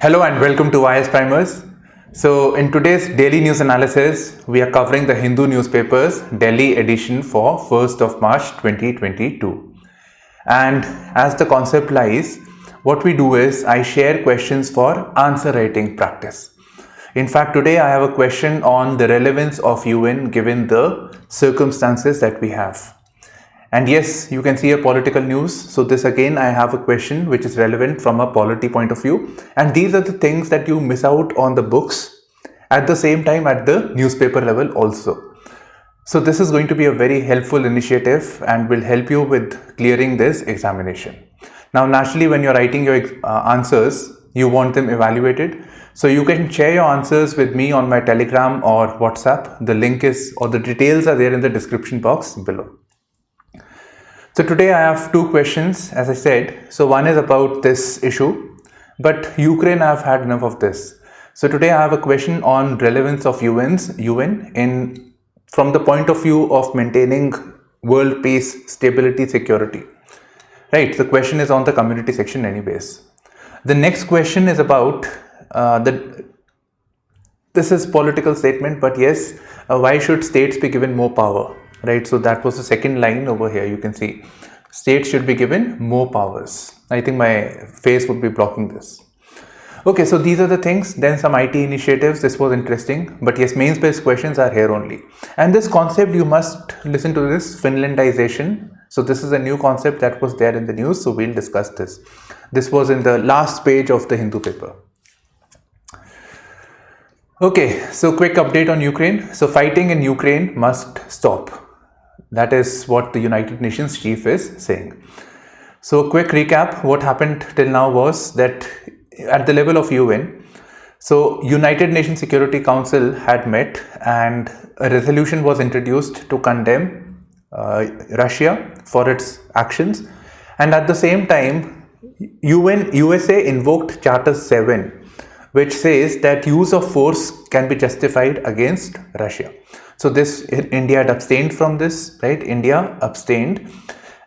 Hello and welcome to IASPrimers. So in today's daily news analysis, we are covering the Hindu newspapers Delhi edition for 1st of March 2022. And as the concept lies, what we do is I share questions for answer writing practice. In fact, today I have a question on the relevance of UN given the circumstances that we have. And yes, you can see a political news. So this again, I have a question which is relevant from a polity point of view. And these are the things that you miss out on the books at the same time at the newspaper level also. So this is going to be a very helpful initiative and will help you with clearing this examination. Now, naturally, when you're writing your answers, you want them evaluated. So you can share your answers with me on my Telegram or WhatsApp. The link is, or the details are there in the description box below. So today I have two questions, as I said. So one is about this issue, but Ukraine, I've had enough of this. So today I have a question on relevance of UN from the point of view of maintaining world peace, stability, security. Right, the question is on the community section anyways. The next question is about this is political statement, but yes, why should states be given more power? Right, so that was the second line over here. You can see states should be given more powers. I think my face would be blocking this. Okay, so these are the things. Then some IT initiatives. This was interesting, but yes, mains based questions are here only. And this concept, you must listen to this, Finlandization. So this is a new concept that was there in the news. So we'll discuss this. This was in the last page of the Hindu paper. Okay, so quick update on Ukraine. So fighting in Ukraine must stop. That is what the United Nations chief is saying. So quick recap, what happened till now was that at the level of UN, so United Nations Security Council had met and a resolution was introduced to condemn Russia for its actions. And at the same time, USA invoked Charter 7, which says that use of force can be justified against Russia. So this, India had abstained from this, right? India abstained,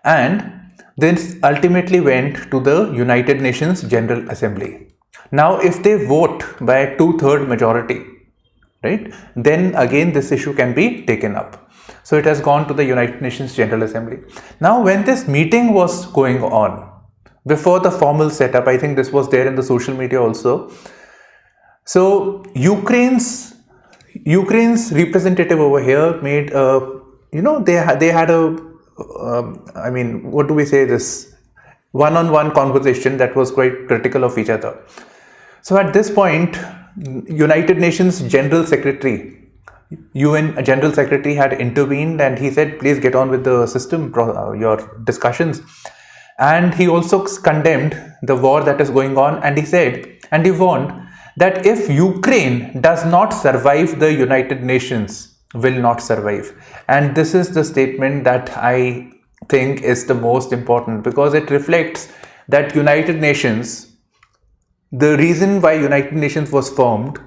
and this ultimately went to the United Nations General Assembly. Now, if they vote by a 2/3 majority, right, then again this issue can be taken up. So it has gone to the United Nations General Assembly. Now, when this meeting was going on, before the formal setup, I think this was there in the social media also. So Ukraine's representative over here made they had a what do we say, this one-on-one conversation that was quite critical of each other. So at this point, United Nations General Secretary, UN General Secretary had intervened and he said, please get on with the system, your discussions. And he also condemned the war that is going on, and he said, and he warned that if Ukraine does not survive, the United Nations will not survive. And this is the statement that I think is the most important, because it reflects that United Nations, the reason why United Nations was formed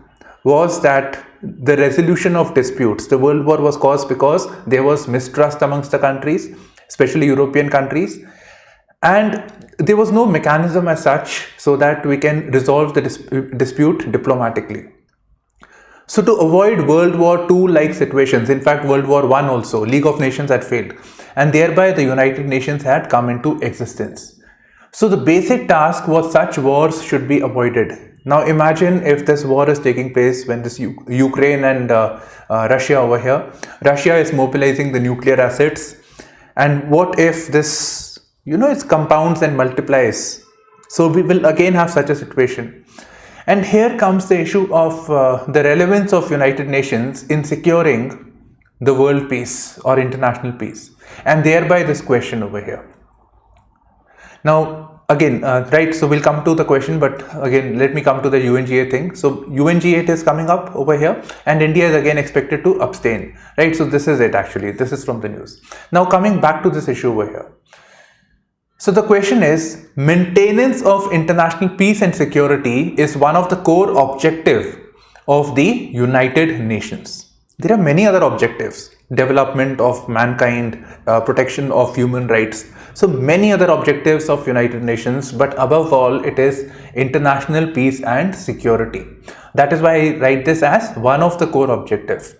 was that the resolution of disputes, the World War was caused because there was mistrust amongst the countries, especially European countries. And there was no mechanism as such so that we can resolve the dispute diplomatically. So to avoid World War II like situations, in fact World War I also, League of Nations had failed, and thereby the United Nations had come into existence. So the basic task was such wars should be avoided. Now imagine if this war is taking place when this Ukraine and Russia over here, Russia is mobilizing the nuclear assets, and what if this it compounds and multiplies. So we will again have such a situation. And here comes the issue of the relevance of United Nations in securing the world peace or international peace. And thereby this question over here. Now, again, right, so we'll come to the question, but again, let me come to the UNGA thing. So UNGA is coming up over here, and India is again expected to abstain, right? So this is it actually. This is from the news. Now coming back to this issue over here. So the question is, maintenance of international peace and security is one of the core objectives of the United Nations. There are many other objectives. development of mankind, protection of human rights. So many other objectives of United Nations, but above all, it is international peace and security. That is why I write this as one of the core objectives.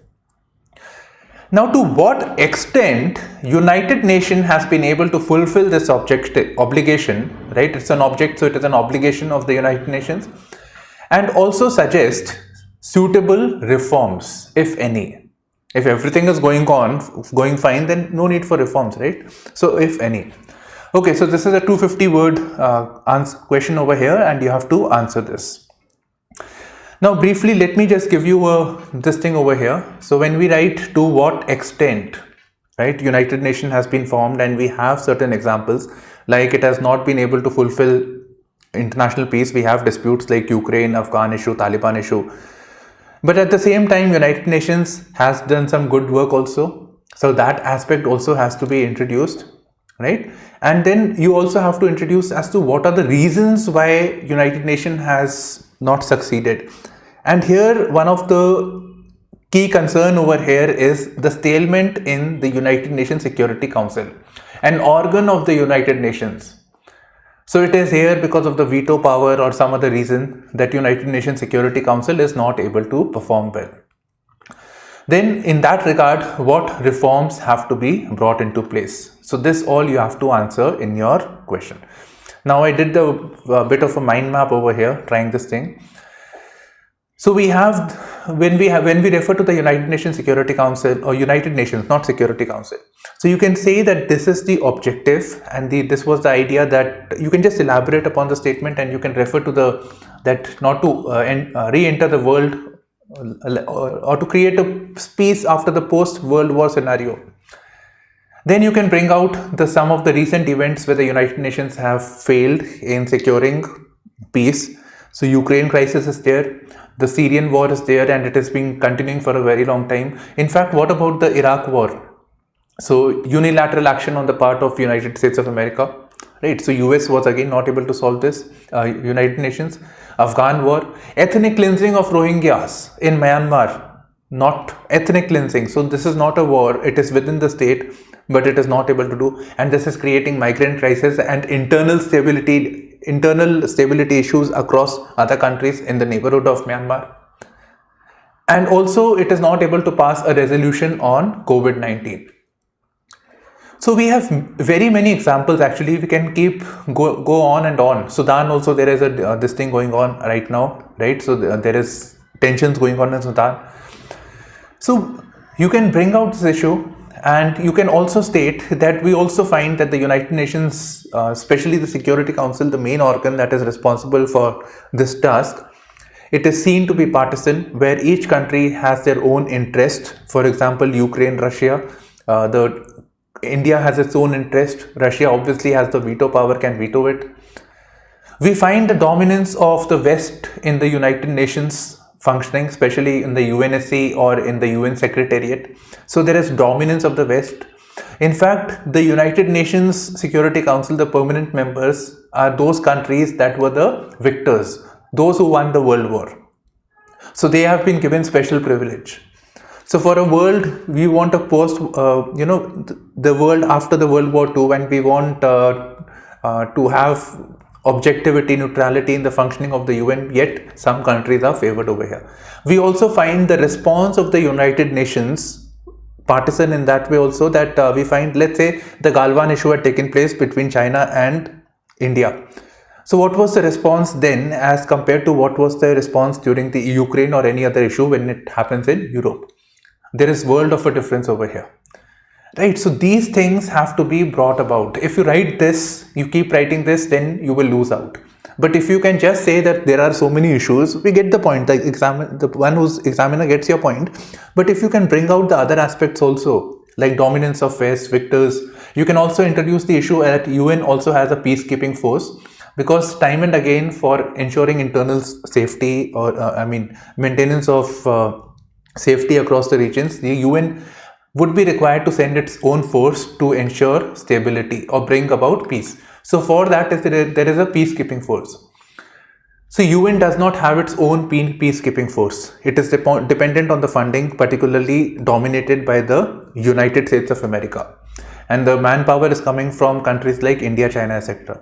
Now, to what extent United Nations has been able to fulfill this obligation, right? It's an object, so it is an obligation of the United Nations, and also suggest suitable reforms, if any. If everything is going fine, then no need for reforms, right? So, if any. Okay, so this is a 250 word question over here, and you have to answer this. Now, briefly, let me just give you this thing over here. So, when we write to what extent, right, United Nations has been formed, and we have certain examples, like it has not been able to fulfill international peace. We have disputes like Ukraine, Afghan issue, Taliban issue. But at the same time, United Nations has done some good work also. So that aspect also has to be introduced, right? And then you also have to introduce as to what are the reasons why United Nations has not succeeded. And here, one of the key concern over here is the stalemate in the United Nations Security Council, an organ of the United Nations. So it is here because of the veto power or some other reason that United Nations Security Council is not able to perform well. Then in that regard, what reforms have to be brought into place? So this all you have to answer in your question. Now I did a bit of a mind map over here trying this thing. So we have, when we refer to the United Nations Security Council, or United Nations, not Security Council. So you can say that this is the objective, and this was the idea that you can just elaborate upon the statement, and you can refer to that not to re-enter the world or to create a peace after the post-World War scenario. Then you can bring out some of the recent events where the United Nations have failed in securing peace. So Ukraine crisis is there, the Syrian war is there, and it has been continuing for a very long time. In fact, what about the Iraq war? So unilateral action on the part of United States of America, right? So US was again not able to solve this. United Nations, Afghan war, ethnic cleansing of Rohingyas in Myanmar, not ethnic cleansing. So this is not a war, it is within the state, but it is not able to do, and this is creating migrant crisis and internal stability issues across other countries in the neighborhood of Myanmar. And also it is not able to pass a resolution on COVID-19. So we have very many examples. Actually, we can go on and on. Sudan also, there is this thing going on right now, right? So there is tensions going on in Sudan. So you can bring out this issue, and you can also state that we also find that the United Nations, especially the Security Council, the main organ that is responsible for this task, it is seen to be partisan, where each country has their own interest. For example, Ukraine, Russia, India has its own interest. Russia obviously has the veto power, can veto it. We find the dominance of the West in the United Nations functioning, especially in the UNSC or in the UN Secretariat. So there is dominance of the West. In fact, the United Nations Security Council, the permanent members, are those countries that were the victors, those who won the World War. So they have been given special privilege. So for a world, we want a the world after the World War II, and we want to have objectivity, neutrality in the functioning of the UN, yet some countries are favored over here. We also find the response of the United Nations partisan in that way also, that we find, let's say, the Galwan issue had taken place between China and India. So what was the response then as compared to what was the response during the Ukraine or any other issue when it happens in Europe? There is world of a difference over here, right? So these things have to be brought about. If you write this, you keep writing this, then you will lose out. But if you can just say that there are so many issues, we get the point. The one who's examiner gets your point. But if you can bring out the other aspects also, like dominance of West, victors, you can also introduce the issue that UN also has a peacekeeping force, because time and again, for ensuring internal safety or maintenance of safety across the regions, the UN would be required to send its own force to ensure stability or bring about peace. So for that, there is a peacekeeping force. So UN does not have its own peacekeeping force. It is dependent on the funding, particularly dominated by the United States of America. And the manpower is coming from countries like India, China, etc.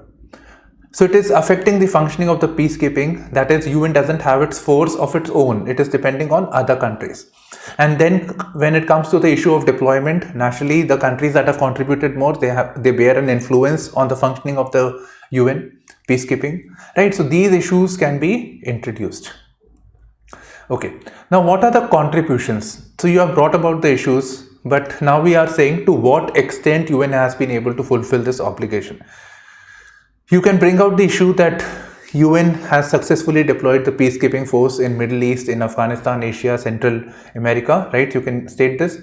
So it is affecting the functioning of the peacekeeping. That is, UN doesn't have its force of its own. It is depending on other countries. And then when it comes to the issue of deployment, naturally the countries that have contributed more, they bear an influence on the functioning of the UN peacekeeping, right? So these issues can be introduced. Okay, now what are the contributions? So you have brought about the issues, but now we are saying to what extent UN has been able to fulfill this obligation. You can bring out the issue that UN has successfully deployed the peacekeeping force in Middle East, in Afghanistan, Asia, Central America, right? You can state this.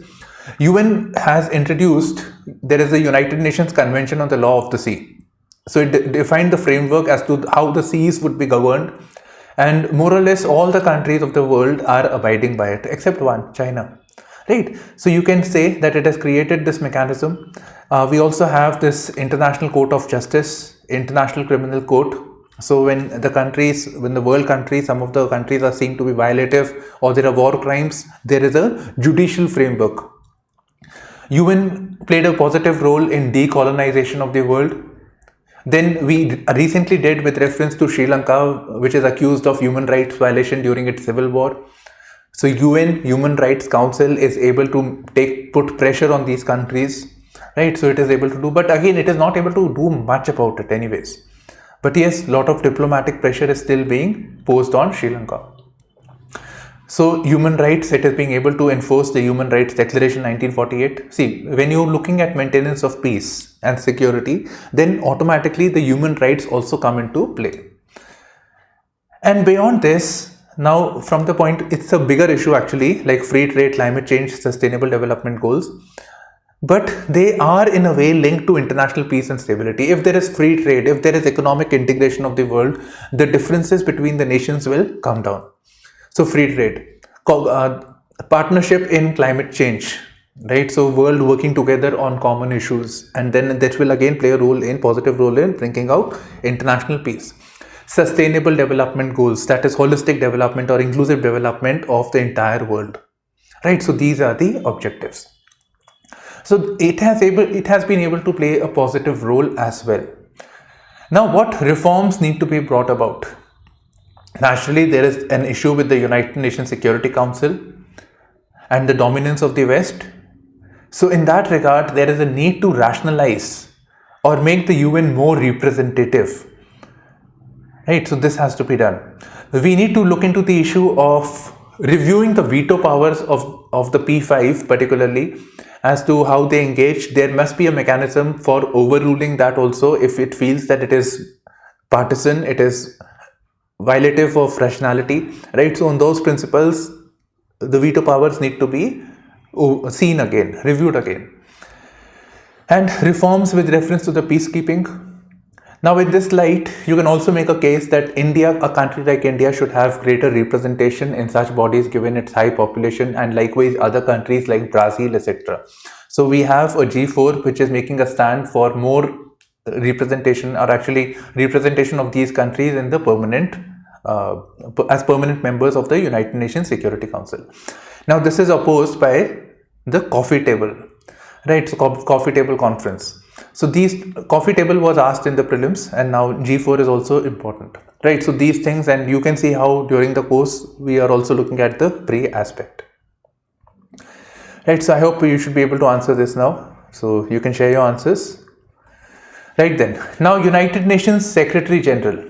UN has introduced, there is a United Nations Convention on the Law of the Sea. So it defined the framework as to how the seas would be governed, and more or less all the countries of the world are abiding by it, except one, China. Right? So you can say that it has created this mechanism. We also have this International Court of Justice, International Criminal Court. So when the world countries, some of the countries are seen to be violative or there are war crimes, there is a judicial framework. UN played a positive role in decolonization of the world. Then we recently did with reference to Sri Lanka, which is accused of human rights violation during its civil war. So UN Human Rights Council is able to put pressure on these countries, right? So it is able to do, but again, it is not able to do much about it anyways. But yes, a lot of diplomatic pressure is still being posed on Sri Lanka. So human rights, it is being able to enforce the Human Rights Declaration 1948. See, when you're looking at maintenance of peace and security, then automatically the human rights also come into play. And beyond this, now from the point, it's a bigger issue actually, like free trade, climate change, sustainable development goals. But they are in a way linked to international peace and stability. If there is free trade, if there is economic integration of the world, the differences between the nations will come down. So free trade, partnership in climate change, right? So world working together on common issues, and then that will again play a positive role in bringing out international peace. Sustainable development goals, that is holistic development or inclusive development of the entire world, right? So these are the objectives. So it has been able to play a positive role as well. Now, what reforms need to be brought about? Naturally, there is an issue with the United Nations Security Council and the dominance of the West. So in that regard, there is a need to rationalize or make the UN more representative. Right, so this has to be done. We need to look into the issue of reviewing the veto powers of the P5 particularly, as to how they engage. There must be a mechanism for overruling that also if it feels that it is partisan, it is violative of rationality, right? So on those principles, the veto powers need to be seen again, reviewed again. And reforms with reference to the peacekeeping. Now in this light, you can also make a case that a country like India should have greater representation in such bodies given its high population, and likewise other countries like Brazil, etc. So we have a G4 which is making a stand for more representation, or actually representation of these countries in the as permanent members of the United Nations Security Council. Now this is opposed by the coffee table, right? So coffee table conference. So these coffee table was asked in the prelims, and now G4 is also important, right? So these things, and you can see how during the course we are also looking at the pre aspect, right? So I hope you should be able to answer this now. So you can share your answers. Right then, now United Nations Secretary General.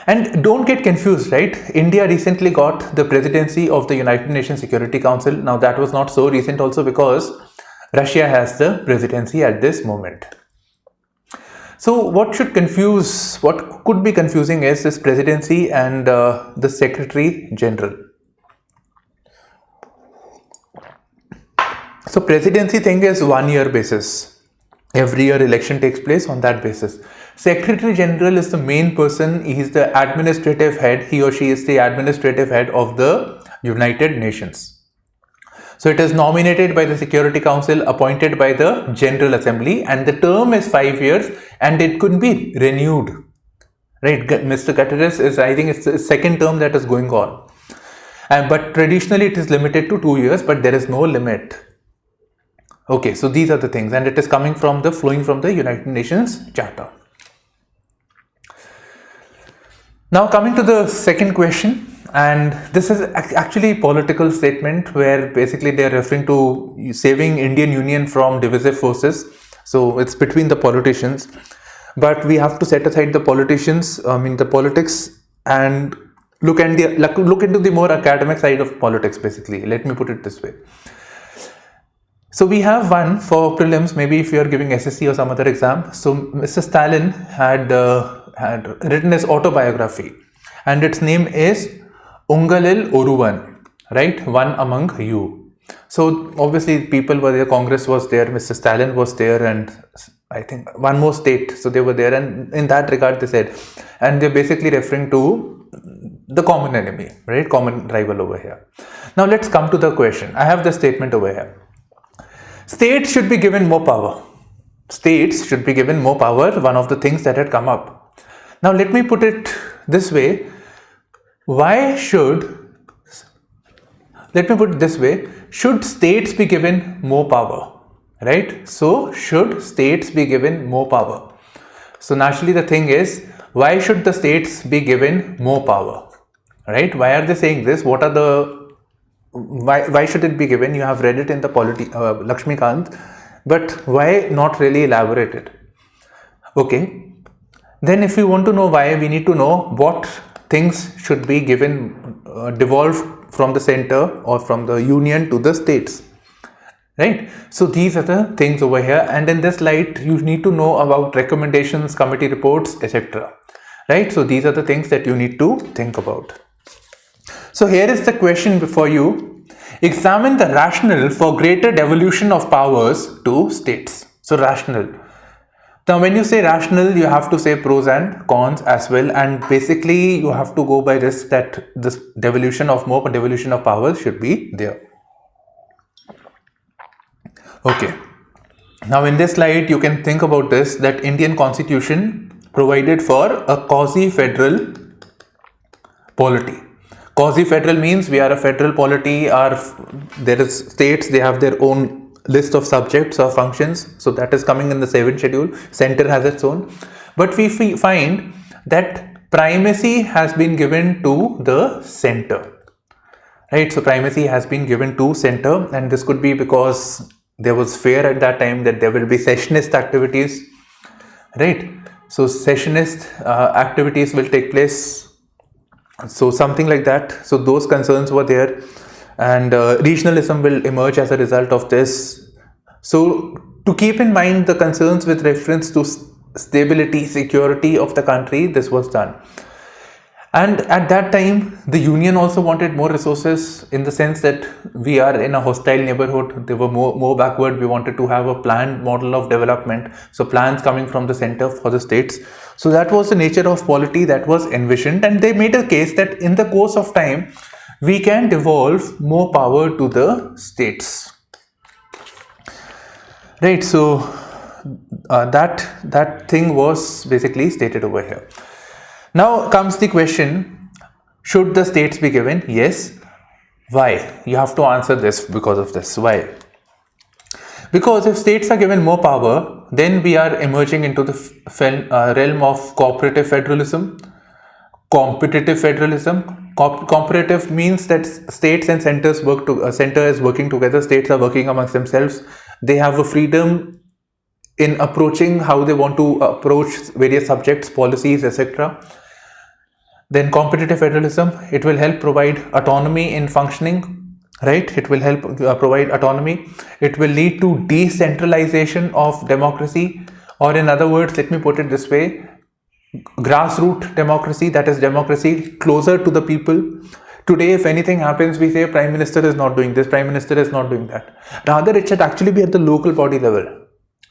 And don't get confused, right? India recently got the presidency of the United Nations Security Council. Now that was not so recent also, because Russia has the presidency at this moment. So what could be confusing is this presidency and the Secretary General. So presidency thing is 1 year basis. Every year election takes place on that basis. Secretary General is the main person. He is the administrative head. He or she is the administrative head of the United Nations. So it is nominated by the Security Council, appointed by the General Assembly, and the term is 5 years and it could be renewed. right? Mr. Guterres is, I think it's the second term that is going on. But traditionally it is limited to 2 years, but there is no limit. Okay, so these are the things, and it is flowing from the United Nations Charter. Now coming to the second question, and this is actually a political statement where basically they are referring to saving Indian Union from divisive forces. So it's between the politicians, but we have to set aside the politicians, the politics, and look into the more academic side of politics. Basically, let me put it this way. So we have one for prelims, maybe if you are giving SSC or some other exam. So Mr. Stalin had written his autobiography, and its name is Ungalil Oruvan, right? One among you. So obviously people were there, Congress was there, Mr. Stalin was there, and I think one more state. So they were there, and in that regard they said, and they're basically referring to the common enemy, right? Common rival over here. Now let's come to the question. I have the statement over here. States should be given more power. States should be given more power, one of the things that had come up. Now let me put it this way. Should states be given more power, right? So should states be given more power? So naturally the thing is, why should the states be given more power, right? Why are they saying this? What are the why should it be given? You have read it in the Lakshmikant, but why not really elaborate it? Okay, then if you want to know why, we need to know what things should be given, devolved from the center or from the union to the states, right? So these are the things over here, and in this light you need to know about recommendations, committee reports, etc., right? So these are the things that you need to think about. So here is the question before you. Examine the rationale for greater devolution of powers to states. So rationale. Now when you say rationale, you have to say pros and cons as well, and basically you have to go by this, that this devolution of powers should be there. Okay. Now in this slide you can think about this, that Indian Constitution provided for a quasi-federal polity. Quasi-federal means we are a federal polity, there is states, they have their own list of subjects or functions, so that is coming in the 7th schedule, center has its own, but we find that primacy has been given to the center, right? So primacy has been given to center, and this could be because there was fear at that time that there will be secessionist activities, right? So secessionist activities will take place, so something like that. So those concerns were there, and regionalism will emerge as a result of this. So to keep in mind the concerns with reference to stability, security of the country, this was done. And at that time the union also wanted more resources, in the sense that we are in a hostile neighborhood, they were more backward, we wanted to have a planned model of development, so plans coming from the center for the states. So that was the nature of polity that was envisioned, and they made a case that in the course of time we can devolve more power to the states, right? So that thing was basically stated over here. Now comes the question, should the states be given? Yes. Why? You have to answer this because of this. Why? Because if states are given more power, then we are emerging into the realm of cooperative federalism, competitive federalism. Cooperative means that states and centers center is working together, states are working amongst themselves, they have a freedom in approaching how they want to approach various subjects, policies, etc. Then competitive federalism, it will help provide autonomy in functioning, right? It will help provide autonomy. It will lead to decentralization of democracy, or in other words, let me put it this way, grassroots democracy, that is democracy closer to the people. Today, if anything happens, we say Prime Minister is not doing this, Prime Minister is not doing that. Rather, it should actually be at the local body level,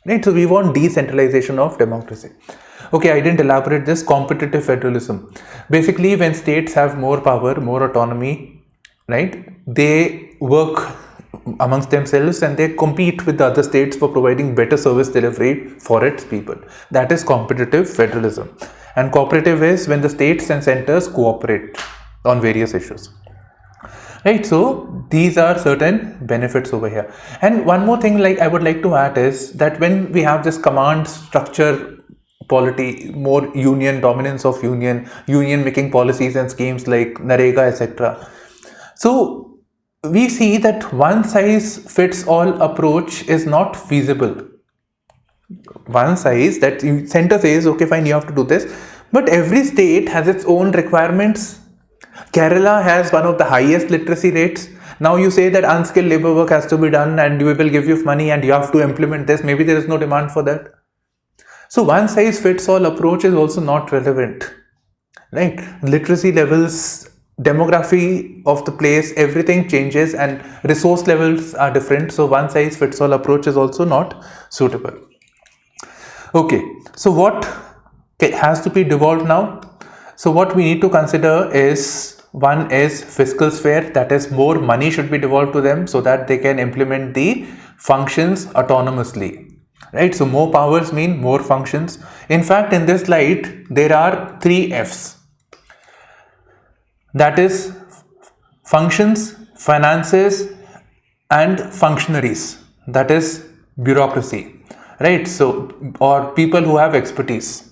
right? So we want decentralization of democracy. Okay, I didn't elaborate this. Competitive federalism. Basically, when states have more power, more autonomy, right, they work amongst themselves and they compete with the other states for providing better service delivery for its people. That is competitive federalism. and cooperative is when the states and centers cooperate on various issues. Right, so these are certain benefits over here. And one more thing like I would like to add is that when we have this command structure polity, more union, dominance of union making policies and schemes like Narega, etc. So we see that one size fits all approach is not feasible. One size that center says, okay, fine, you have to do this, but every state has its own requirements. Kerala has one of the highest literacy rates. Now you say that unskilled labor work has to be done and we will give you money and you have to implement this. Maybe there is no demand for that. So one size fits all approach is also not relevant, right? Literacy levels, demography of the place, everything changes and resource levels are different. So one size fits all approach is also not suitable. Okay, so what has to be devolved now? So what we need to consider is, one is fiscal sphere, that is more money should be devolved to them so that they can implement the functions autonomously, right? So more powers mean more functions. In fact, in this slide, there are 3 Fs. That is functions, finances and functionaries, that is bureaucracy, right? So, or people who have expertise.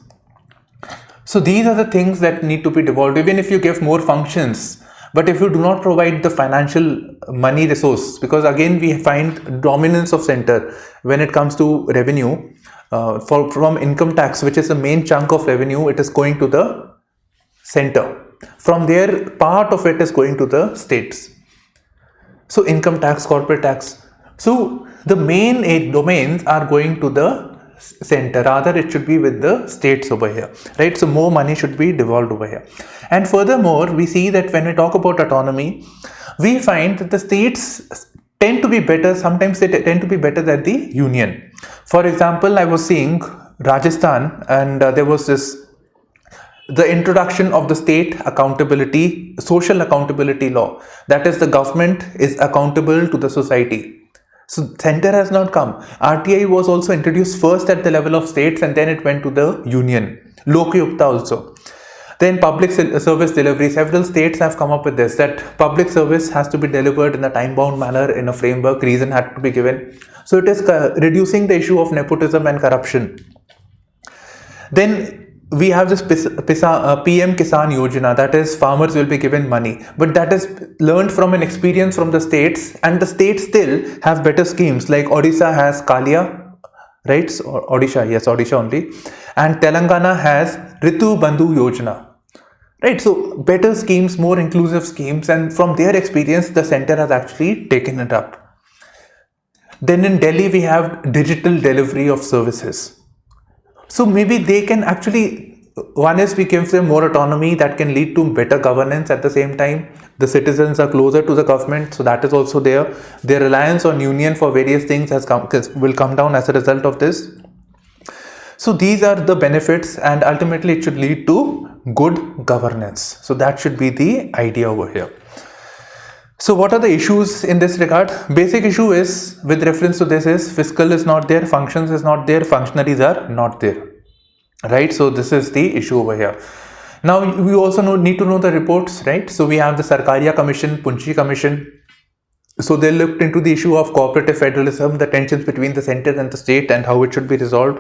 So these are the things that need to be devolved. Even if you give more functions, but if you do not provide the financial money resource, because again we find dominance of center when it comes to revenue, from income tax, which is the main chunk of revenue, it is going to the center. From there, part of it is going to the states. So income tax, corporate tax. So the main domains are going to the center, rather it should be with the states over here, right? So more money should be devolved over here. And furthermore, we see that when we talk about autonomy, we find that the states tend to be better, sometimes they tend to be better than the union. For example, I was seeing Rajasthan and there was the introduction of the state accountability, social accountability law. That is, the government is accountable to the society. So center has not come. RTI was also introduced first at the level of states and then it went to the union. Lokayukta also. Then public service delivery. Several states have come up with this, that public service has to be delivered in a time-bound manner, in a framework, reason had to be given. So it is reducing the issue of nepotism and corruption. Then we have this PM Kisan Yojana, that is, farmers will be given money, but that is learned from an experience from the states, and the states still have better schemes, like Odisha has Kalia, right? Or Odisha, yes, Odisha only, and Telangana has Ritu Bandhu Yojana, right? So better schemes, more inclusive schemes, and from their experience, the center has actually taken it up. Then in Delhi, we have digital delivery of services. So maybe they can actually, one is we give them more autonomy that can lead to better governance. At the same time, the citizens are closer to the government, so that is also there. Their reliance on union for various things will come down as a result of this. So these are the benefits, and ultimately it should lead to good governance. So that should be the idea over here. So what are the issues in this regard? Basic issue is, with reference to this, is fiscal is not there, functions is not there, functionaries are not there, right? So this is the issue over here. Now we also need to know the reports, right? So we have the Sarkaria Commission, Punchi Commission. So they looked into the issue of cooperative federalism, the tensions between the center and the state and how it should be resolved.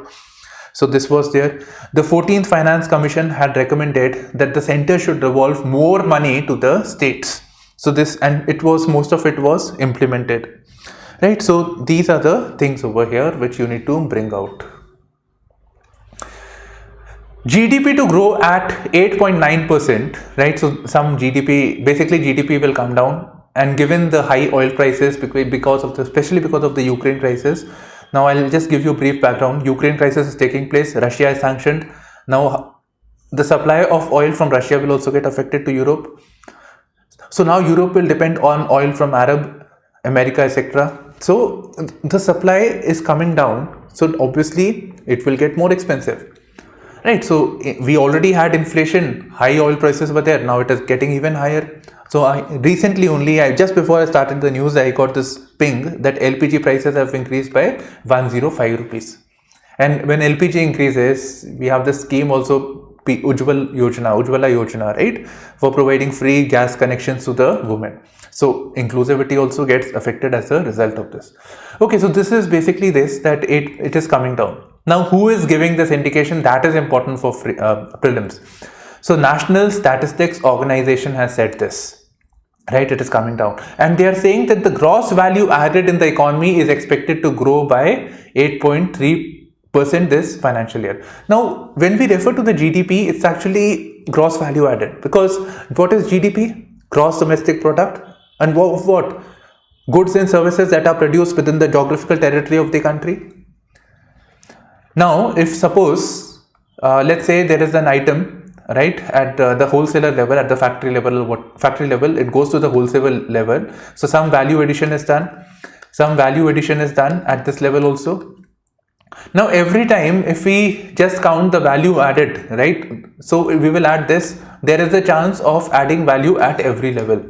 So this was there. The 14th Finance Commission had recommended that the center should devolve more money to the states. So this, and it was, most of it was implemented, right? So these are the things over here which you need to bring out. GDP to grow at 8.9%, right? So some GDP, basically GDP will come down, and given the high oil prices, especially because of the Ukraine crisis. Now I'll just give you a brief background. Ukraine crisis is taking place, Russia is sanctioned. Now the supply of oil from Russia will also get affected to Europe. So now Europe will depend on oil from Arab, America, etc. So the supply is coming down. So obviously it will get more expensive, right? So we already had inflation, high oil prices were there. Now it is getting even higher. So just before I started the news, I got this ping that LPG prices have increased by 105 rupees. And when LPG increases, we have this scheme also Ujjwala Yojana, right? For providing free gas connections to the women. So inclusivity also gets affected as a result of this. Okay, so this is basically this, that it is coming down. Now, who is giving this indication? That is important for prelims. So National Statistics Organization has said this, right? It is coming down, and they are saying that the gross value added in the economy is expected to grow by 8.3% this financial year. Now, when we refer to the GDP, it's actually gross value added, because what is GDP? Gross domestic product. And what? Goods and services that are produced within the geographical territory of the country. Now, if suppose, let's say there is an item, right, at the wholesaler level, at the factory level, it goes to the wholesale level. So some value addition is done. Some value addition is done at this level also. Now, every time, if we just count the value added, right, so we will add this, there is a chance of adding value at every level.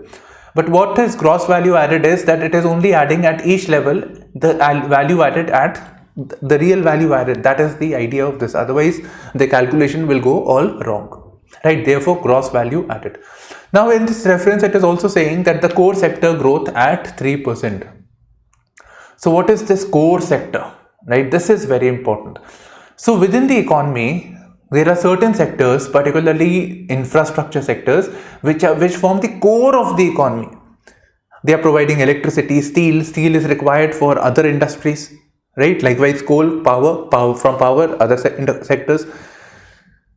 But what is gross value added is that it is only adding at each level the value added at the real value added. That is the idea of this. Otherwise, the calculation will go all wrong, right? Therefore, gross value added. Now, in this reference, it is also saying that the core sector growth at 3%. So, what is this core sector, right? This is very important. So, within the economy, there are certain sectors, particularly infrastructure sectors, which form the core of the economy. They are providing electricity, steel. Steel is required for other industries, right? Likewise, coal, power from power, other sectors.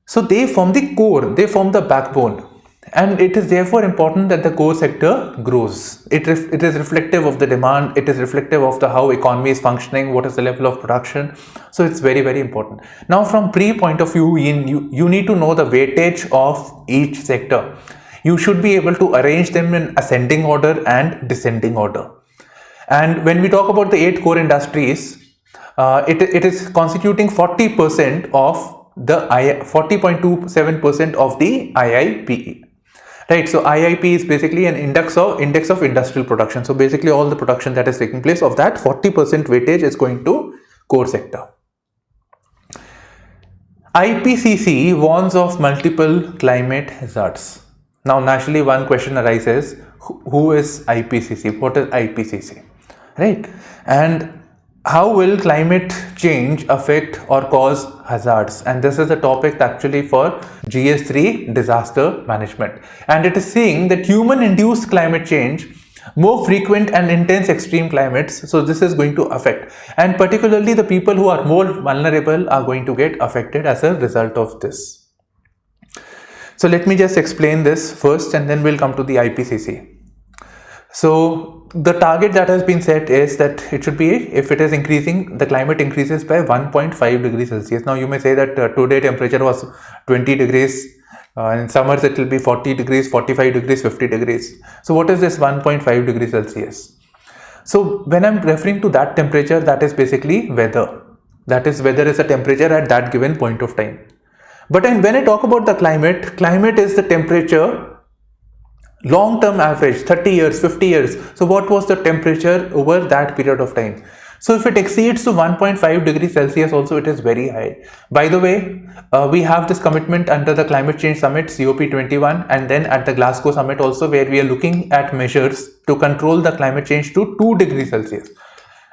So they form the core, they form the backbone. And it is therefore important that the core sector grows. It is reflective of the demand. It is reflective of how economy is functioning, what is the level of production. So it's very, very important. Now, from point of view, you need to know the weightage of each sector. You should be able to arrange them in ascending order and descending order. And when we talk about the 8 core industries, it is constituting 40% of the 40.27% of the IIPE. Right, so IIP is basically an index of industrial production. So basically all the production that is taking place, of that 40% weightage is going to core sector. IPCC warns of multiple climate hazards. Now naturally one question arises, who is IPCC? What is IPCC? Right, and how will climate change affect or cause hazards? And this is a topic actually for GS3 disaster management. And it is saying that human induced climate change, more frequent and intense extreme climates. So this is going to affect, and particularly the people who are more vulnerable are going to get affected as a result of this. So let me just explain this first and then we'll come to the IPCC. So the target that has been set is that it should be, if it is increasing, the climate increases by 1.5 degrees Celsius. Now you may say that today temperature was 20 degrees, in summers it will be 40 degrees, 45 degrees, 50 degrees. So what is this 1.5 degrees Celsius? So when I'm referring to that temperature, that is basically weather. That is, weather is a temperature at that given point of time. But when I talk about the climate is the temperature long-term average, 30 years, 50 years. So what was the temperature over that period of time? So if it exceeds to 1.5 degrees Celsius also, it is very high. By the way, we have this commitment under the Climate Change Summit, COP21, and then at the Glasgow Summit also, where we are looking at measures to control the climate change to 2 degrees Celsius.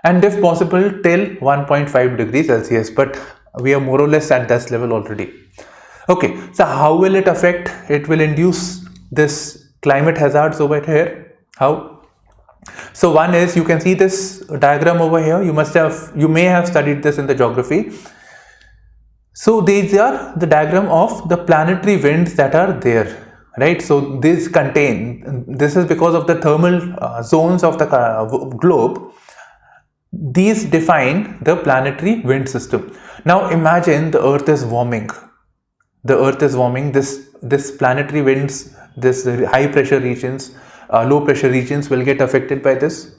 And if possible, till 1.5 degrees Celsius. But we are more or less at this level already. Okay, so how will it affect? It will induce this climate hazards over here. How? So one is, you can see this diagram over here. You may have studied this in the geography. So these are the diagram of the planetary winds that are there, right? So this is because of the thermal zones of the globe. These define the planetary wind system. Now imagine the earth is warming. This planetary winds, this high pressure regions, low pressure regions will get affected by this.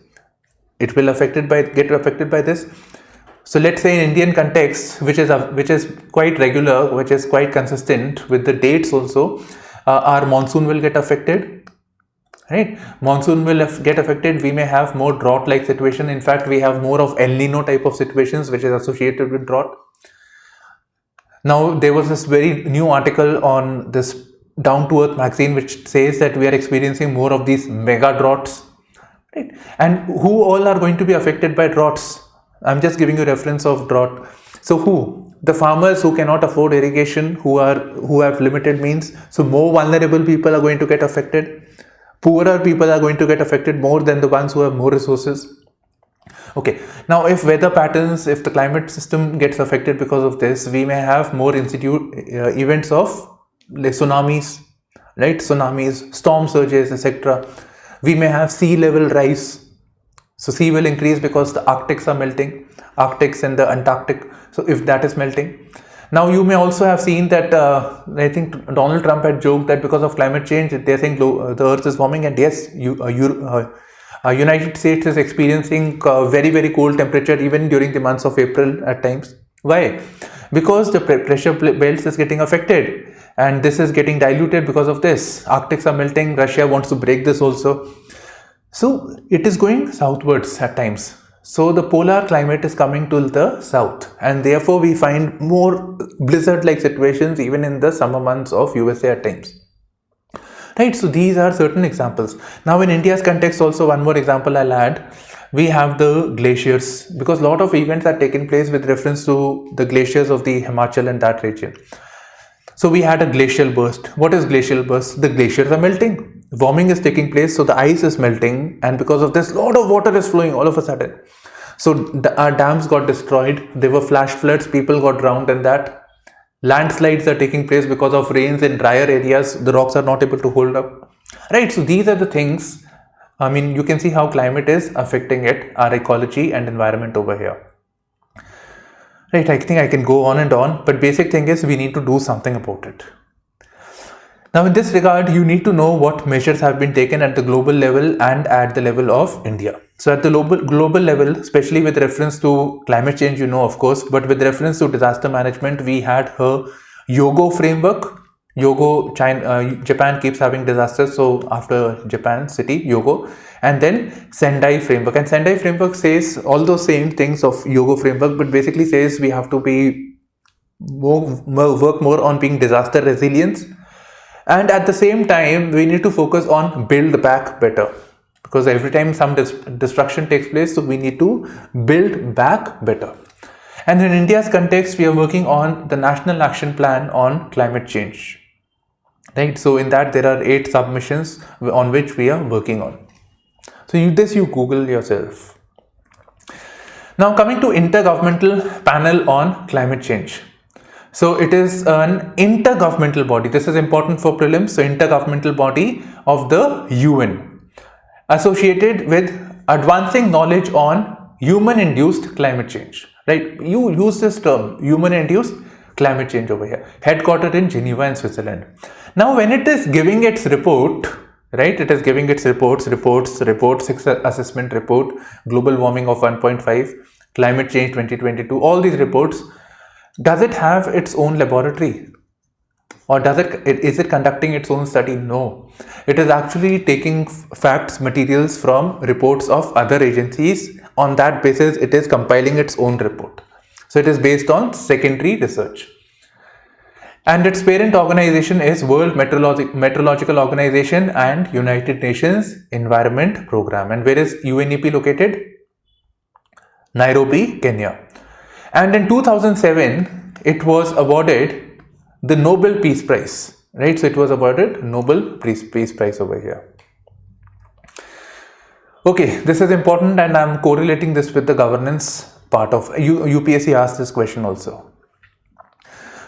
It will get affected by this. So let's say in Indian context, which is quite regular, which is quite consistent with the dates also, our monsoon will get affected. Right? Monsoon will get affected. We may have more drought-like situation. In fact, we have more of El Nino type of situations which is associated with drought. Now, there was this very new article on this Down to Earth magazine which says that we are experiencing more of these mega droughts, right? And who all are going to be affected by droughts? I'm just giving you reference of drought. So who? The farmers who cannot afford irrigation, who have limited means. So more vulnerable people are going to get affected. Poorer people are going to get affected more than the ones who have more resources. Okay, now if weather patterns, if the climate system gets affected because of this, we may have more events of like tsunamis, right? Tsunamis, storm surges, etc. We may have sea level rise. So sea will increase because the Arctics are melting, Arctics and the Antarctic. So if that is melting. Now you may also have seen that I think Donald Trump had joked that because of climate change, they're saying the earth is warming, and yes, United States is experiencing very, very cold temperature even during the months of April at times. Why? Because the pressure belts is getting affected, and this is getting diluted because of this. Arctics are melting, Russia wants to break this also. So it is going southwards at times. So the polar climate is coming to the south, and therefore we find more blizzard-like situations even in the summer months of USA at times. Right, so these are certain examples. Now in India's context also, one more example I'll add. We have the glaciers, because a lot of events are taking place with reference to the glaciers of the Himachal and that region. So we had a glacial burst. What is glacial burst? The glaciers are melting. Warming is taking place, so the ice is melting, and because of this, a lot of water is flowing all of a sudden. So our dams got destroyed. There were flash floods. People got drowned in that. Landslides are taking place because of rains in drier areas. The rocks are not able to hold up. Right. So these are the things. I mean, you can see how climate is affecting it, our ecology and environment over here. Right. I think I can go on and on, but basic thing is we need to do something about it. Now, in this regard, you need to know what measures have been taken at the global level and at the level of India. So at the global level, especially with reference to climate change, of course, but with reference to disaster management, we had a YOGO framework. YOGO, Japan keeps having disasters. So after Japan city, YOGO, and then Sendai framework. And Sendai framework says all those same things of YOGO framework, but basically says we have to work more on being disaster resilience. And at the same time, we need to focus on build back better, because every time some destruction takes place, so we need to build back better. And in India's context, we are working on the National Action Plan on Climate Change. Right? So in that, there are 8 submissions on which we are working on. So you Google yourself. Now coming to Intergovernmental Panel on Climate Change. So it is an intergovernmental body. This is important for prelims. So intergovernmental body of the UN, associated with advancing knowledge on human-induced climate change. Right? You use this term, human-induced climate change over here. Headquartered in Geneva in Switzerland. Now, when it is giving its report, right? It is giving its reports, 6th assessment report, global warming of 1.5, climate change 2022, all these reports. Does it have its own laboratory, or is it conducting its own study? No, it is actually taking facts, materials from reports of other agencies. On that basis, it is compiling its own report. So it is based on secondary research. And its parent organization is World Meteorological Organization and United Nations Environment Program. And where is UNEP located? Nairobi, Kenya. And in 2007, it was awarded the Nobel Peace Prize, right? So it was awarded Nobel Peace Prize over here. Okay, this is important, and I'm correlating this with the governance part of UPSC asked this question also.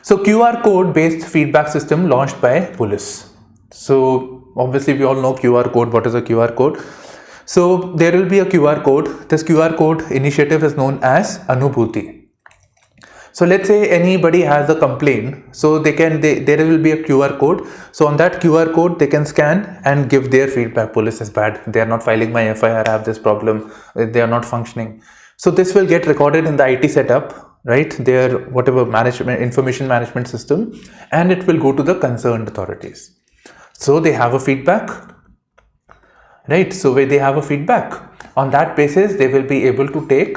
So QR code based feedback system launched by police. So obviously we all know QR code. What is a QR code? So there will be a QR code. This QR code initiative is known as Anubhuti. So let's say anybody has a complaint, so there will be a QR code. So on that QR code, they can scan and give their feedback. Police is bad. They are not filing my FIR. I have this problem. They are not functioning. So this will get recorded in the IT setup, right? Their whatever information management system, and it will go to the concerned authorities. So they have a feedback, right? So where they have a feedback, on that basis, they will be able to take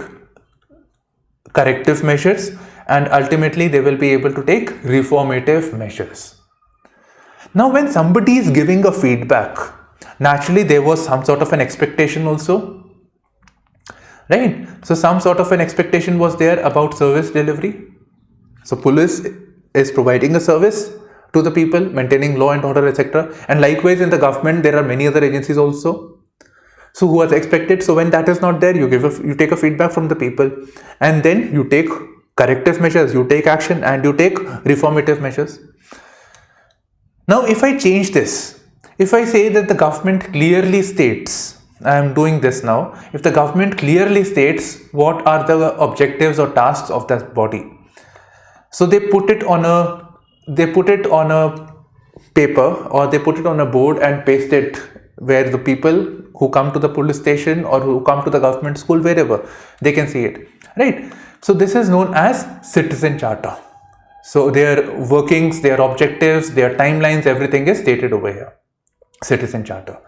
corrective measures, and ultimately they will be able to take reformative measures. Now, when somebody is giving a feedback, naturally there was some sort of an expectation also, right? So some sort of an expectation was there about service delivery. So police is providing a service to the people, maintaining law and order, etc. And likewise in the government, there are many other agencies also. So who was expected? So when that is not there, you take a feedback from the people, and then you take corrective measures, you take action, and you take reformative measures. Now, if I change this, if I say that the government clearly states, I am doing this now, if the government clearly states what are the objectives or tasks of that body, so they put it on a paper, or they put it on a board and paste it where the people who come to the police station or who come to the government school, wherever, they can see it, right? So this is known as citizen charter. So their workings, their objectives, their timelines, everything is stated over here. Citizen charter.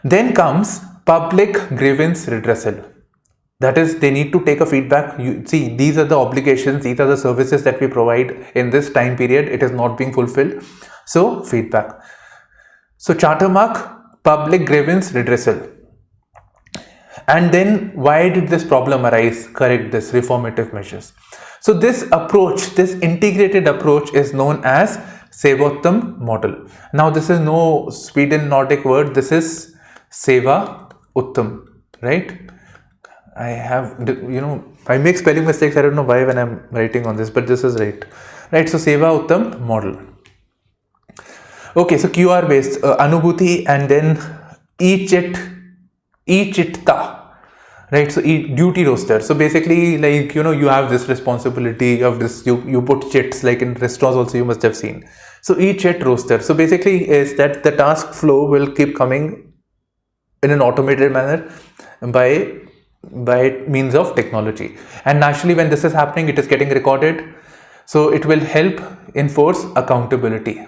Then comes public grievance redressal. That is, they need to take a feedback. You see, these are the obligations, these are the services that we provide in this time period. It is not being fulfilled. So feedback. So charter mark, public grievance redressal. And then why did this problem arise? Correct this, reformative measures. So this approach, this integrated approach is known as Sevottam model. Now this is no Sweden Nordic word, this is Seva Uttam, right? I have, I make spelling mistakes, I don't know why when I'm writing on this, but this is right. Right, so Seva Uttam model. Okay, so QR based, Anubhuti, and then E-Chitta. Right, so duty roster. So basically, like, you have this responsibility of this, you put chits, like in restaurants also you must have seen. So E-Chit roster. So basically is that the task flow will keep coming in an automated manner by means of technology. And naturally when this is happening, it is getting recorded. So it will help enforce accountability.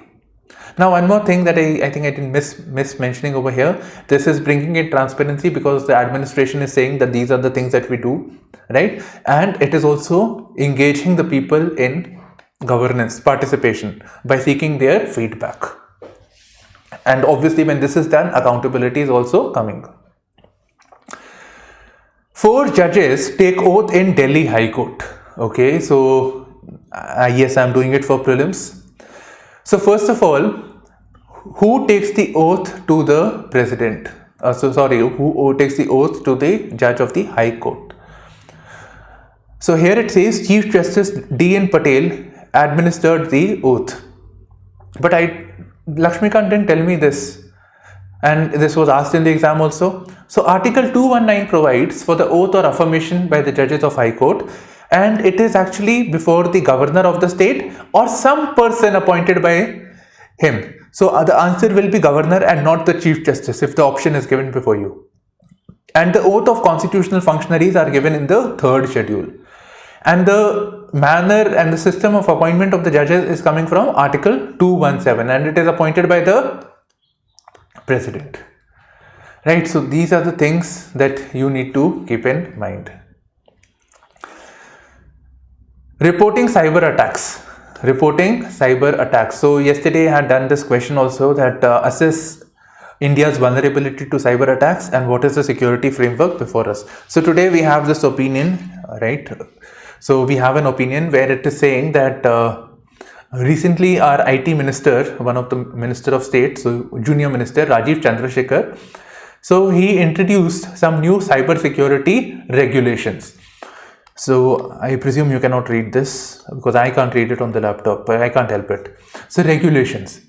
Now, one more thing that I think I didn't miss mentioning over here, this is bringing in transparency because the administration is saying that these are the things that we do, right? And it is also engaging the people in governance, participation by seeking their feedback. And obviously when this is done, accountability is also coming. 4 judges take oath in Delhi High Court. Okay, so yes, I'm doing it for prelims. So first of all, who takes the oath to the president? Who takes the oath to the judge of the High Court? So here it says Chief Justice D.N. Patel administered the oath. But Lakshmikant didn't tell me this, and this was asked in the exam also. So Article 219 provides for the oath or affirmation by the judges of High Court, and it is actually before the governor of the state or some person appointed by him. So the answer will be governor and not the chief justice if the option is given before you. And the oath of constitutional functionaries are given in the 3rd schedule. And the manner and the system of appointment of the judges is coming from Article 217, and it is appointed by the president. Right, so these are the things that you need to keep in mind. Reporting cyber attacks. So yesterday I had done this question also, that assess India's vulnerability to cyber attacks and what is the security framework before us. So today we have this opinion, right? So we have an opinion where it is saying that recently our IT minister, one of the Minister of State, so Junior Minister Rajiv Chandrasekhar, so he introduced some new cyber security regulations. So I presume you cannot read this because I can't read it on the laptop, but I can't help it. So regulations.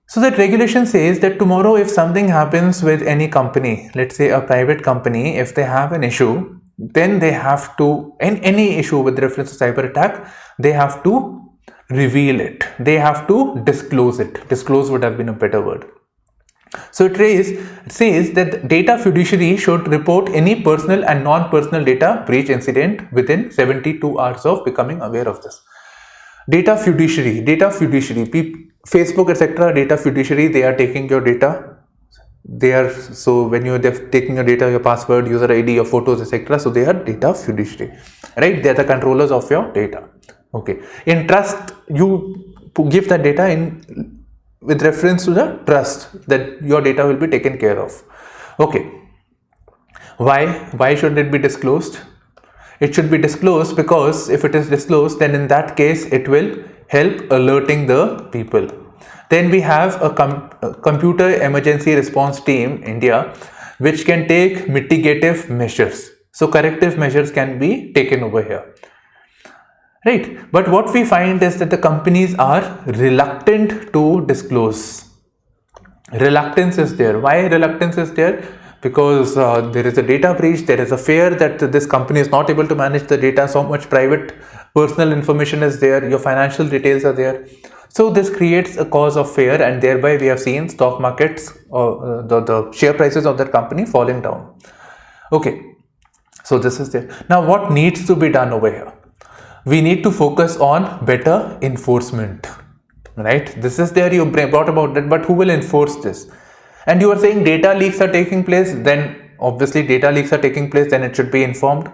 So that regulation says that tomorrow if something happens with any company, let's say a private company, if they have an issue, then they have to, in any issue with reference to cyber attack, they have to reveal it. They have to disclose it. Disclose would have been a better word. So it says that data fiduciary should report any personal and non-personal data breach incident within 72 hours of becoming aware of this. Data fiduciary, Facebook, etc., data fiduciary, they are taking your data. So when they're taking your data, your password, user ID, your photos, etc. So they are data fiduciary, right? They are the controllers of your data. Okay. In trust, you give that data in with reference to the trust that your data will be taken care of. Okay. Why should it be disclosed? It should be disclosed because if it is disclosed, then in that case it will help alerting the people. Then we have a computer emergency response team India, which can take mitigative measures. So corrective measures can be taken over here, right? But what we find is that the companies are reluctant to disclose. Reluctance is there. Why reluctance is there? Because there is a data breach, there is a fear that this company is not able to manage the data, so much private personal information is there, your financial details are there. So this creates a cause of fear, and thereby we have seen stock markets or the share prices of that company falling down. Okay, so this is there. Now what needs to be done over here? We need to focus on better enforcement, right? This is there, you brought about that, but who will enforce this? And you are saying data leaks are taking place, then obviously data leaks are taking place, then it should be informed.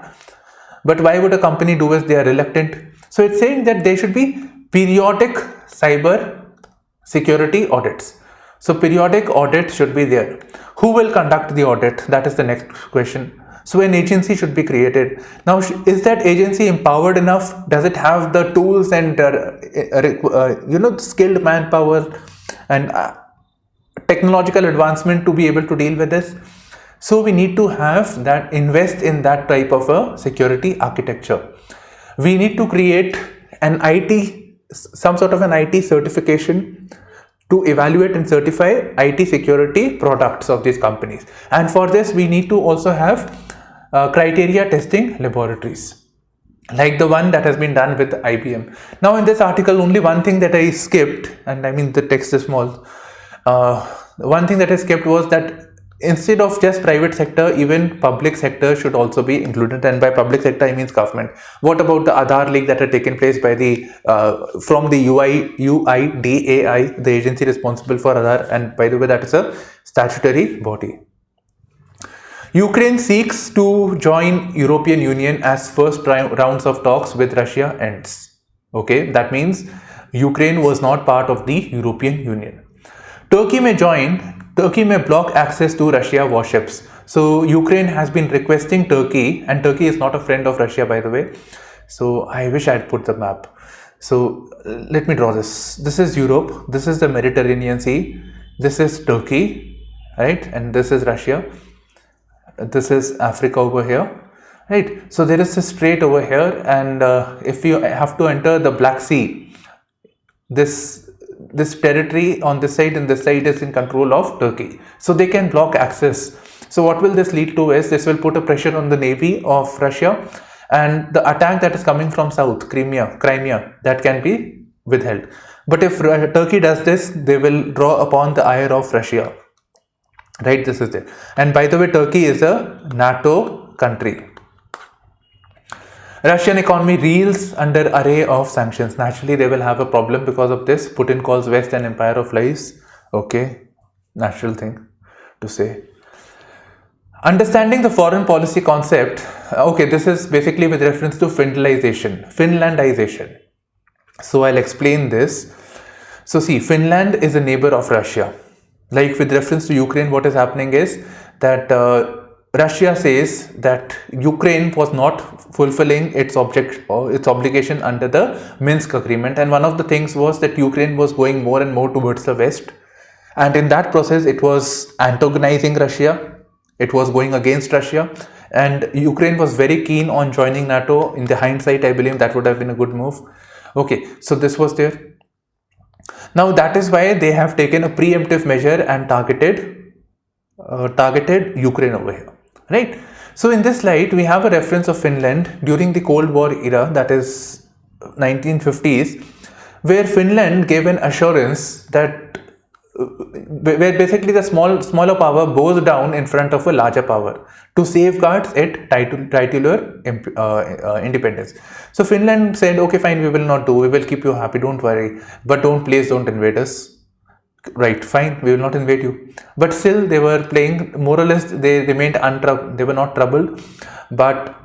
But why would a company do this? They are reluctant. So it's saying that there should be periodic cyber security audits. So periodic audit should be there. Who will conduct the audit? That is the next question. So an agency should be created. Now, is that agency empowered enough? Does it have the tools and skilled manpower and technological advancement to be able to deal with this? So we need to have that, invest in that type of a security architecture. We need to create some sort of an IT certification to evaluate and certify IT security products of these companies. And for this, we need to also have criteria testing laboratories, like the one that has been done with IBM. Now in this article, only one thing that I skipped, and I mean the text is small, one thing that I skipped was that instead of just private sector, even public sector should also be included. And by public sector, I means government. What about the Aadhaar leak that had taken place by from the UIDAI, the agency responsible for Aadhaar, and by the way, that is a statutory body. Ukraine seeks to join European Union as first rounds of talks with Russia ends. Okay, that means Ukraine was not part of the European Union. Turkey may block access to Russia warships. So Ukraine has been requesting Turkey, and Turkey is not a friend of Russia, by the way. So I wish I had put the map. So let me draw this. This is Europe. This is the Mediterranean Sea. This is Turkey, right? And this is Russia. This is Africa over here, right? So there is a strait over here, and if you have to enter the Black Sea, this territory on this side and this side is in control of Turkey, so they can block access. So what will this lead to is this will put a pressure on the navy of Russia, and the attack that is coming from south, Crimea, that can be withheld. But if Turkey does this, they will draw upon the ire of Russia, right? This is it. And by the way, Turkey is a NATO country. Russian economy reels under array of sanctions. Naturally, they will have a problem because of this. Putin calls West an empire of lies. Okay, natural thing to say. Understanding the foreign policy concept. Okay, this is basically with reference to Finlandization. So I'll explain this. So see, Finland is a neighbor of Russia. Like with reference to Ukraine, what is happening is that Russia says that Ukraine was not fulfilling its obligation under the Minsk agreement, and one of the things was that Ukraine was going more and more towards the west, and in that process it was antagonizing Russia, it was going against Russia, and Ukraine was very keen on joining NATO. In the hindsight, I believe that would have been a good move. Okay, so this was there. Now that is why they have taken a preemptive measure and targeted Ukraine over here, right? So in this slide, we have a reference of Finland during the Cold War era, that is 1950s, where Finland gave an assurance that where basically the smaller power bows down in front of a larger power to safeguard its titular independence. So Finland said, okay, fine, we will not do, we will keep you happy, don't worry, but don't invade us. Right, fine, we will not invade you. But still, they were playing more or less. They remained untroubled. They were not troubled, but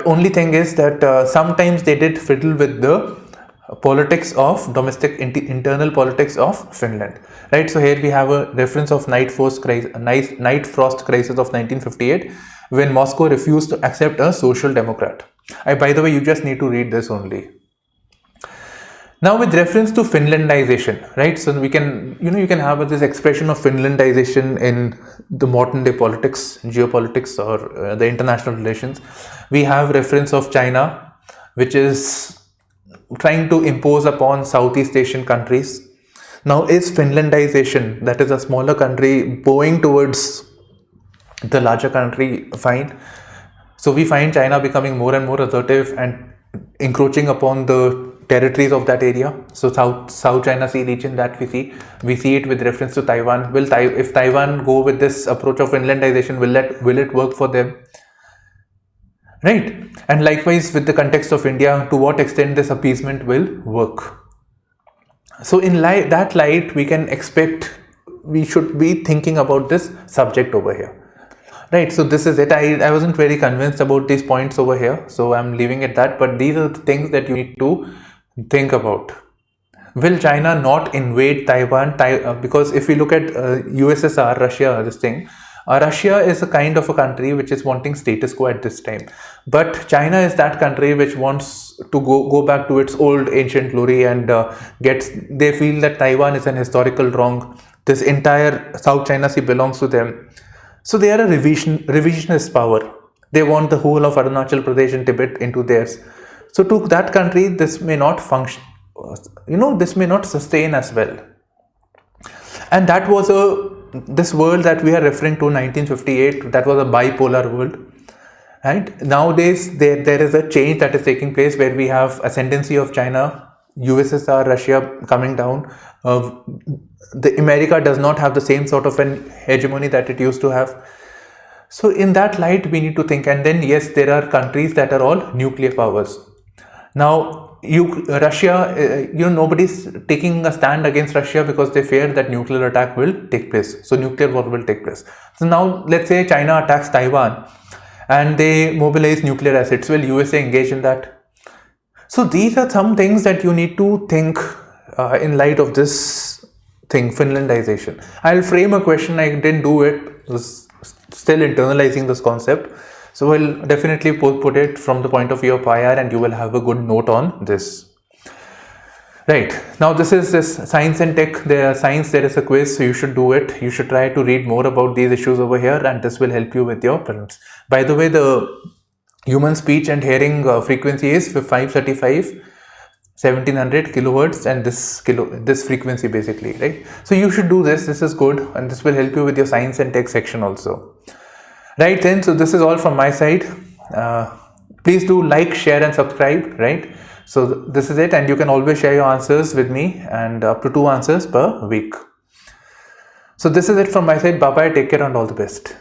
only thing is that sometimes they did fiddle with the politics of domestic internal politics of Finland. Right. So here we have a reference of night frost crisis of 1958, when Moscow refused to accept a social democrat. By the way, you just need to read this only. Now, with reference to Finlandization, right? So we can, you can have this expression of Finlandization in the modern day politics, geopolitics, or the international relations. We have reference of China, which is trying to impose upon Southeast Asian countries. Now, is Finlandization, that is a smaller country, bowing towards the larger country, fine? So we find China becoming more and more assertive and encroaching upon the territories of that area. So South China Sea region, that we see it with reference to Taiwan. If Taiwan go with this approach of Finlandization, will it work for them? Right. And likewise with the context of India, to what extent this appeasement will work. So in that light, we can expect, we should be thinking about this subject over here. Right, so this is it. I wasn't very convinced about these points over here, so I'm leaving it that, but these are the things that you need to think about. Will China not invade Taiwan? Because if we look at USSR, Russia, Russia is a kind of a country which is wanting status quo at this time. But China is that country which wants to go back to its old ancient glory, and they feel that Taiwan is an historical wrong. This entire South China Sea belongs to them. So they are a revisionist power. They want the whole of Arunachal Pradesh and Tibet into theirs. So to that country, this may not function, this may not sustain as well. And that was this world that we are referring to, 1958, that was a bipolar world. Right? Nowadays, there is a change that is taking place where we have ascendancy of China, USSR, Russia coming down. The America does not have the same sort of an hegemony that it used to have. So in that light, we need to think. And then yes, there are countries that are all nuclear powers. Now, Russia, nobody's taking a stand against Russia because they fear that nuclear attack will take place. So nuclear war will take place. So now let's say China attacks Taiwan and they mobilize nuclear assets. Will USA engage in that? So these are some things that you need to think in light of this thing, Finlandization. I'll frame a question. I didn't do it. I was still internalizing this concept. So we'll definitely put it from the point of view of IR, and you will have a good note on this. Right. Now this is this science and tech. There is a quiz, so you should do it. You should try to read more about these issues over here, and this will help you with your prelims. By the way, the human speech and hearing frequency is 535. 1700 kilohertz, and this frequency basically, right? So you should do this. This is good, and this will help you with your science and tech section also. Right then, so this is all from my side. Please do like, share and subscribe, right? So this is it, and you can always share your answers with me, and up to 2 answers per week. So this is it from my side. Bye bye, take care and all the best.